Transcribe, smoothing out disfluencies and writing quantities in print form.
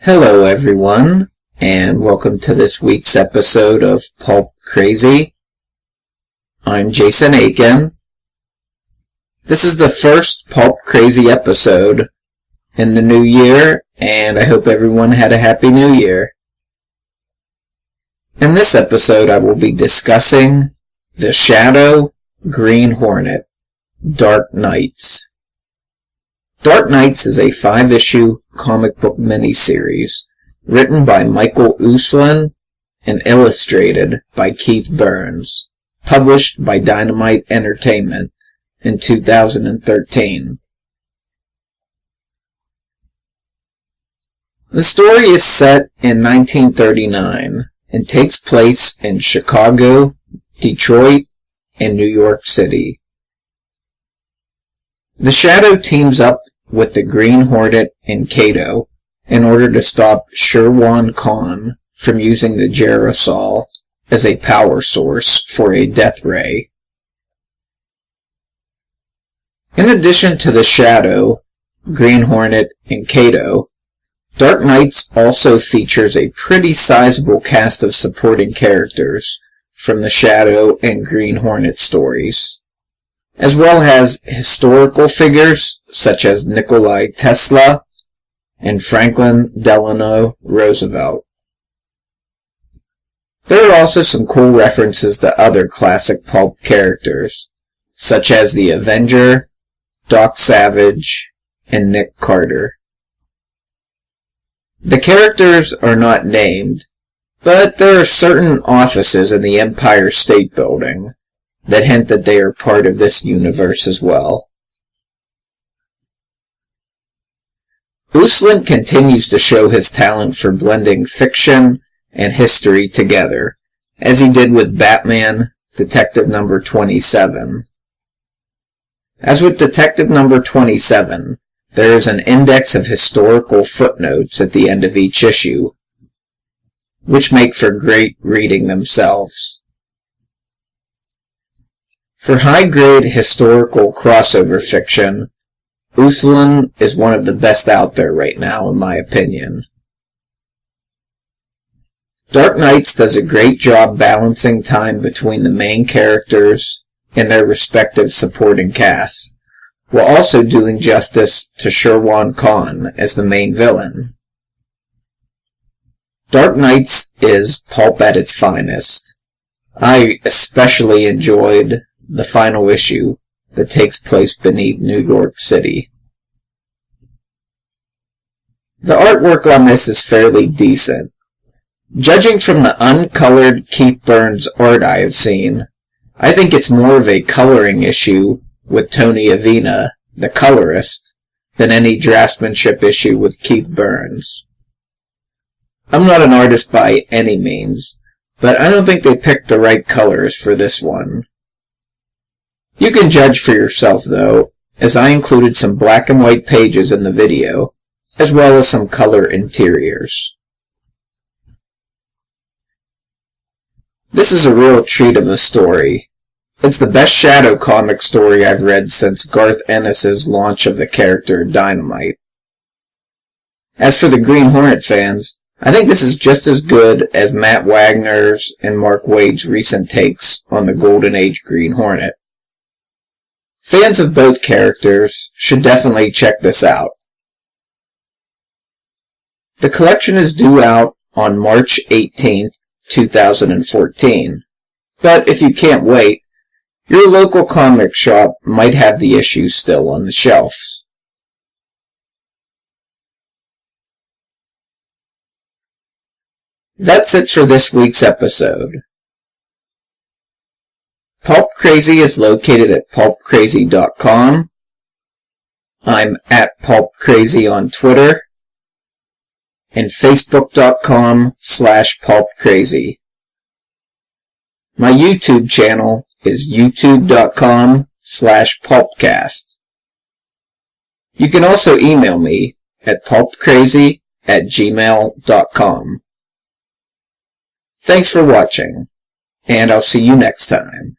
Hello everyone, and welcome to this week's episode of Pulp Crazy. I'm Jason Aiken. This is the first Pulp Crazy episode in the new year, and I hope everyone had a happy new year. In this episode I will be discussing The Shadow, Green Hornet, Dark Nights. Dark Nights is a 5-issue comic book miniseries written by Michael Uslan and illustrated by Keith Burns, published by Dynamite Entertainment in 2013. The story is set in 1939 and takes place in Chicago, Detroit, and New York City. The Shadow teams up with the Green Hornet and Kato in order to stop Sherwan Khan from using the Gerasol as a power source for a death ray. In addition to the Shadow, Green Hornet, and Kato, Dark Nights also features a pretty sizable cast of supporting characters from the Shadow and Green Hornet stories, as well as historical figures such as Nikola Tesla and Franklin Delano Roosevelt. There are also some cool references to other classic pulp characters, such as the Avenger, Doc Savage, and Nick Carter. The characters are not named, but there are certain offices in the Empire State Building that hint that they are part of this universe as well. Uslan continues to show his talent for blending fiction and history together, as he did with Batman Detective Number 27. As with Detective Number 27, there is an index of historical footnotes at the end of each issue, which make for great reading themselves. For high-grade historical crossover fiction, Uslan is one of the best out there right now, in my opinion. Dark Nights does a great job balancing time between the main characters and their respective supporting casts, while also doing justice to Sherwan Khan as the main villain. Dark Nights is pulp at its finest. I especially enjoyed the final issue that takes place beneath New York City. The artwork on this is fairly decent. Judging from the uncolored Keith Burns art I have seen, I think it's more of a coloring issue with Tony Avina, the colorist, than any draftsmanship issue with Keith Burns. I'm not an artist by any means, but I don't think they picked the right colors for this one. You can judge for yourself though, as I included some black and white pages in the video, as well as some color interiors. This is a real treat of a story. It's the best Shadow comic story I've read since Garth Ennis's launch of the character Dynamite. As for the Green Hornet fans, I think this is just as good as Matt Wagner's and Mark Waid's recent takes on the Golden Age Green Hornet. Fans of both characters should definitely check this out. The collection is due out on March 18th, 2014, but if you can't wait, your local comic shop might have the issue still on the shelves. That's it for this week's episode. Pulp Crazy is located at pulpcrazy.com. I'm at Pulp Crazy on Twitter and facebook.com/pulpcrazy. My YouTube channel is youtube.com/pulpcast. You can also email me at pulpcrazy@gmail.com. Thanks for watching, and I'll see you next time.